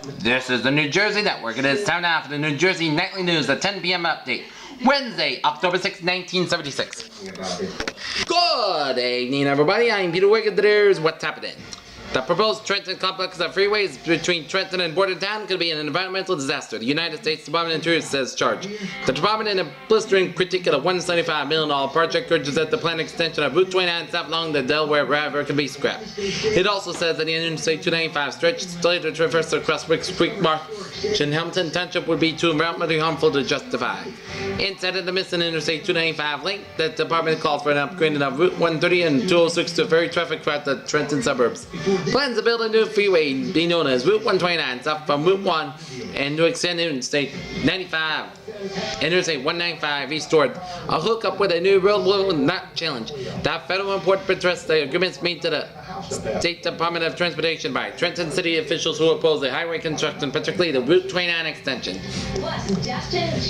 This is the New Jersey Network. It is time now for the New Jersey Nightly News, the 10 p.m. update. Wednesday, October 6, 1976. Good evening, everybody. I'm Peter Wiggins. Here's what's happening. The proposed Trenton complex of freeways between Trenton and Bordertown could be an environmental disaster. The United States Department of Interior says charge. The department, in a blistering critique of the $175 million project, urges that the planned extension of Route 29 south along the Delaware River can be scrapped. It also says that the Interstate 295 stretch slated to traverse across Wicks Creek Marsh in Hamilton Township would be too environmentally harmful to justify. Instead of the missing Interstate 295 link, the department called for an upgrading of Route 130 and 206 to ferry traffic throughout the Trenton suburbs. Plans to build a new freeway be known as Route 129 south from Route 1 and to extend Interstate 95, Interstate 195 eastward. A hookup with a new road will not challenge. The federal report addressed the agreements made to the State Department of Transportation by Trenton City officials who oppose the highway construction, particularly the Route 29 extension.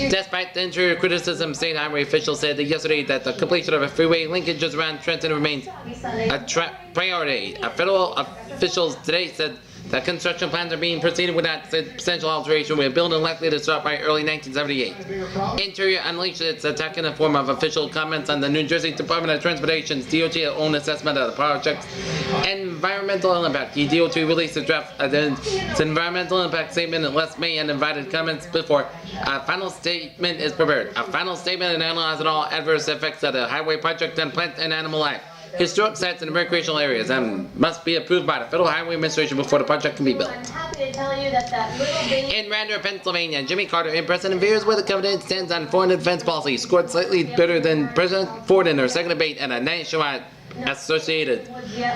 Despite the interior criticism, state highway officials said yesterday that the completion of a freeway linkages around Trenton remains a priority. Federal officials today said that construction plans are being proceeded without substantial alteration, with building likely to start by early 1978. Interior unleashed its attack in the form of official comments on the New Jersey Department of Transportation's DOT's own assessment of the project's environmental impact. The DOT released a draft of its environmental impact statement last May and invited comments before a final statement is prepared. A final statement analyzes all adverse effects of the highway project on plant and animal life, historic sites, and recreational areas, and must be approved by the Federal Highway Administration before the project can be built. In Radnor, Pennsylvania, Jimmy Carter and President fears where the covenant stands on foreign defense policy scored slightly better than President Ford in their second debate at a nationwide Associated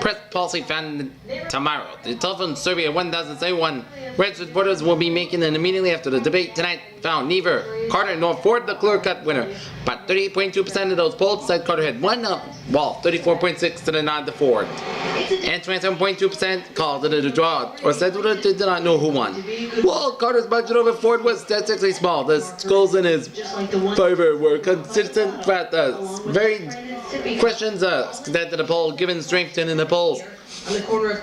Press policy found tomorrow. The telephone survey of 1,071 registered voters will be making it immediately after the debate tonight found neither Carter nor Ford the clear-cut winner, but 38.2% of those polled said Carter had won, while 34.6% to the nod to Ford, and 27.2% called it a draw or said they did not know who won. While Carter's budget over Ford was statistically small, the scores in his favor were consistent throughout the very questions that the poll, given strength in the polls.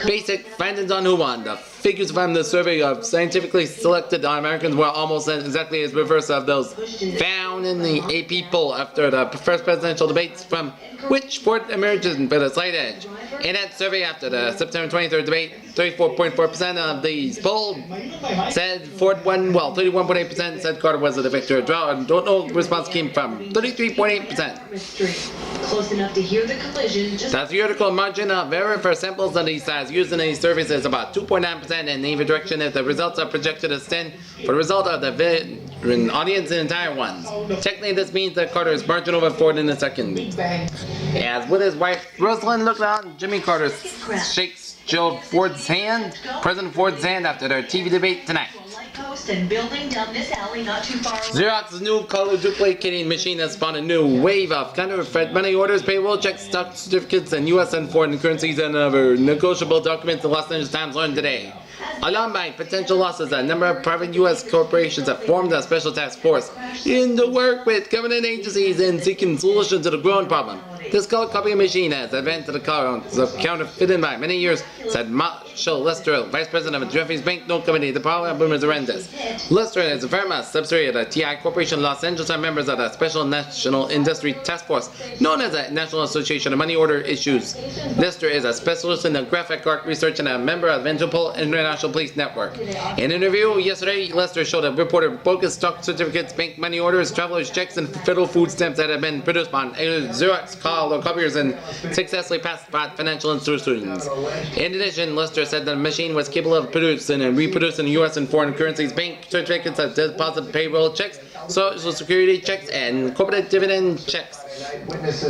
Basic findings on who won. The figures from the survey of scientifically selected Americans were almost exactly as reverse of those found in the AP poll after the first presidential debates, from which Ford emerges with a slight edge. In that survey after the September 23rd debate, 34.4% of these polled said Ford won, while 31.8% said Carter was the victor. Draw and don't know response came from 33.8%. Close enough to hear the collision. The theoretical margin of error for samples of these size used in these surveys is about 2.9% in either direction if the results are projected as 10 for the result of the audience and entire ones. Technically, this means that Carter is margin over Ford in the second. As with his wife Rosalind looked on, Jimmy Carter shakes President Ford's hand after their TV debate tonight. Xerox's new color duplicating machine has spawned a new wave of counterfeit money orders, payroll checks, stock certificates, and U.S. and foreign currencies and other negotiable documents, the Los Angeles Times learned today. Alarmed by potential losses, a number of private U.S. corporations have formed a special task force to work with government agencies in seeking solutions to the growing problem. This color copying machine has advanced to the cause of counterfeiting by many years, said Marshall Lester, Vice President of Jeffries Bank Note Company. The problem is horrendous. Lester is a firm, a subsidiary of the TI Corporation Los Angeles, and members of the Special National Industry Task Force, known as the National Association of Money Order Issues. Lester is a specialist in the graphic art research and a member of the Interpol International Police Network. In an interview yesterday, Lester showed a reporter bogus stock certificates, bank money orders, traveler's checks, and federal food stamps that have been produced by Xerox color copiers and successfully passed by financial institutions. In addition, Lester said the machine was capable of producing and reproducing U.S. and foreign currencies, bank certificates of deposit, payroll checks, social security checks, and corporate dividend checks.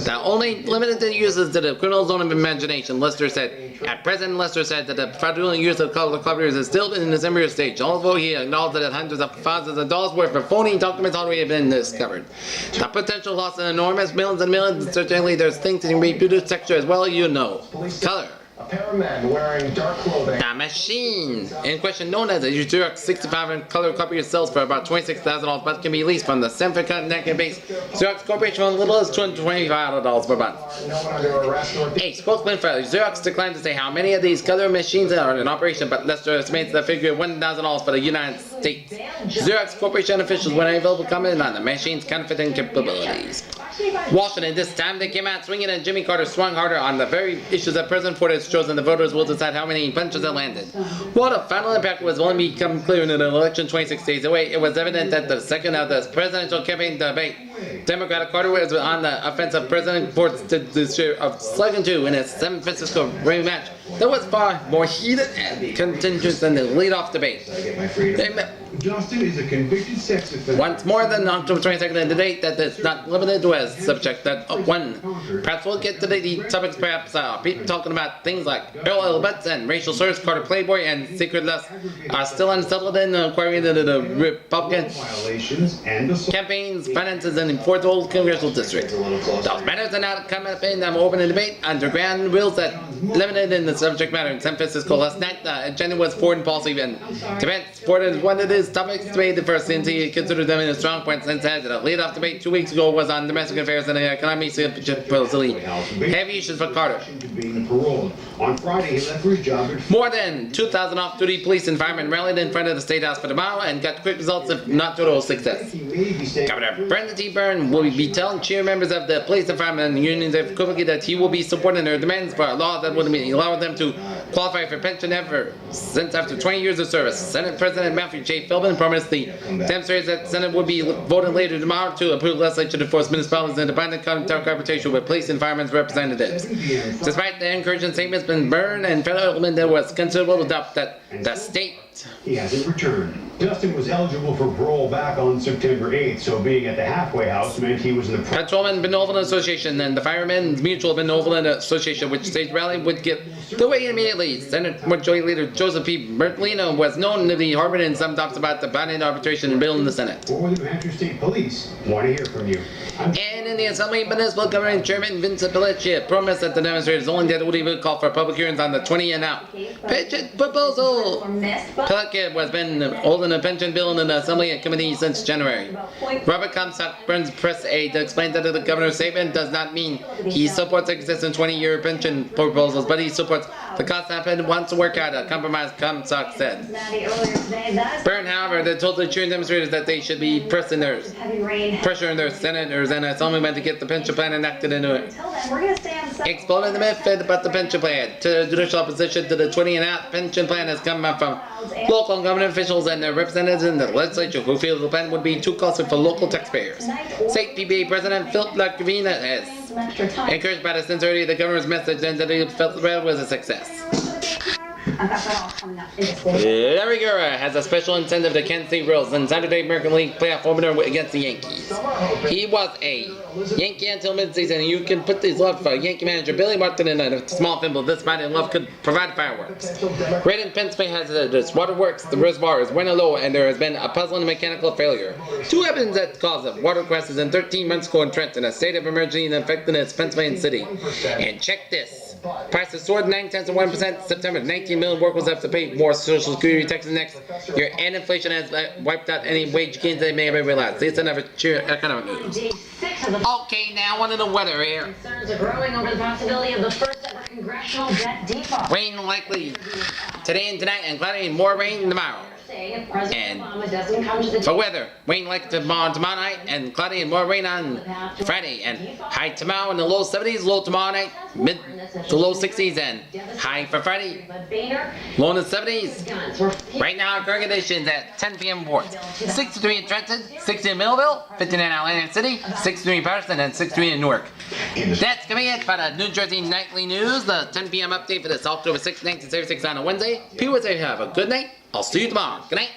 The only limited uses to the criminal zone of imagination, Lester said. At present, Lester said that the fraudulent use of color copiers is still in its embryo stage, although he acknowledged that hundreds of thousands of dollars worth of phony documents already have been discovered. The potential loss is enormous, millions and millions, and certainly there's things in reproduced texture as well, you know. Color. pair of men wearing dark clothing. The machine in question, known as a Xerox 65 in color copier, sells for about $26,000, but can be leased from the San Francisco-based Xerox Corporation for as little as $225 per month. No one under arrest or A spokesman for Xerox declined to say how many of these color machines are in operation, but Lester estimates the figure of $1,000 for the United States. Xerox Corporation officials were unable to comment on the machine's counterfeiting capabilities. Washington, this time they came out swinging, and Jimmy Carter swung harder on the very issues that President Ford has chosen. The voters will decide how many punches it landed. While the final impact was only become clear in an election 26 days away, it was evident that the second of the presidential campaign debate, Democratic Carter was on the offensive. President Ford's share of slugging to in his San Francisco rematch that was far more heated and contentious than the lead-off debate. Justin is a convicted sex offender. Once more than October 22nd, the debate that is not limited to a subject that one. Perhaps we'll get to the topics, perhaps people talking about things like Earl butts and racial slurs. Carter Playboy and Secret Lust are still unsettled in acquiring the Republican campaigns, finances, and in fourth old congressional district. Those matters are not coming up in open debate underground rules that limited in the subject matter. In San Francisco last night, the agenda was foreign policy and defense. Ford is one of his topics debate the first, since he considered them in a strong point, since the lead-off debate 2 weeks ago was on domestic affairs and the economy, supposedly heavy issues for Carter. On Friday, he left for his job. More than 2,000 off-duty police and firemen rallied in front of the State House for tomorrow and got quick results, if not total success. Governor Brendan T. Byrne will be telling cheer members of the police and firemen unions quickly that he will be supporting their demands for a law that would allow them to qualify for pension ever since after 20 years of service. Senate President Matthew J. Philbin promised the demonstrators that the Senate would be voting later tomorrow to approve legislation to force municipalities independent arbitration with police and firemen's representatives. Despite the encouraging statements from Byrne and Philbin, there was considerable doubt that the state. He hasn't returned. Justin was eligible for parole back on September 8th, so being at the halfway house meant he was in the Patrolman Benevolent Association and the Firemen's Mutual Benevolent Association, which state rally would give the way immediately. Senate Majority Leader Joseph P. Bertolino was known to be harboring some doubts about the binding arbitration bill in the Senate. Or the New Hampshire State Police want to hear from you. And in the Assembly, Municipal Government Chairman Vincent Pelliccia promised that the demonstrators only did what he would call for public hearings on the 20 and out pension proposal. Pelliccia has been holding a pension bill in the Assembly Committee since January. Robert Comstock Burns press aide explained that the governor's statement does not mean he supports existing 20-year pension proposals, but he supports the cost and wants to work out a compromise, Comstock said. Byrne, however, told the cheering demonstrators that they should be pressuring their senators and assemblymen to get the pension plan enacted into it. Exploding the myth about the pension plan. To the judicial opposition to the 20 and out pension plan has come from local government officials and their representatives in the legislature who feel the plan would be too costly for local taxpayers. State PBA President Philip Lacavina has encouraged by the sincerity of the governor's message and that he felt the plan was a success. Larry Gura has a special incentive to Kansas City Royals in Saturday American League playoff opener against the Yankees. He was a Yankee until midseason. You can put these love for Yankee manager Billy Martin in a small thimble. This mighty love could provide fireworks. Right in Pennsylvania has this waterworks. The reservoir is running low and there has been a puzzling mechanical failure. Two evidence that caused of water crisis in 13 months ago in Trenton, a state of emergency affecting its Pennsylvania city. And check this. Prices soared 9/10 of 1%. September, 19 million workers have to pay more Social Security taxes next year, and inflation has wiped out any wage gains they may have realized. It's another cheer economic news. Okay, now on to the weather here. Concerns are growing over the possibility of the first ever congressional debt default. Rain likely today and tonight, and cloudy and more rain tomorrow. And for weather, rain like tomorrow night, and cloudy and more rain on Friday, and high tomorrow in the low 70s, low tomorrow night, mid to low 60s, and high for Friday, low in the 70s. Right now, our current conditions at 10 p.m. reports: 63 in Trenton, 60 in Millville, 59 in Atlantic City, 63 in Patterson, and 63 in Newark. That's gonna be it for the New Jersey Nightly News, the 10 p.m. update for this October 6, 1976 on a Wednesday. People would say have a good night. I'll see you tomorrow. Good night.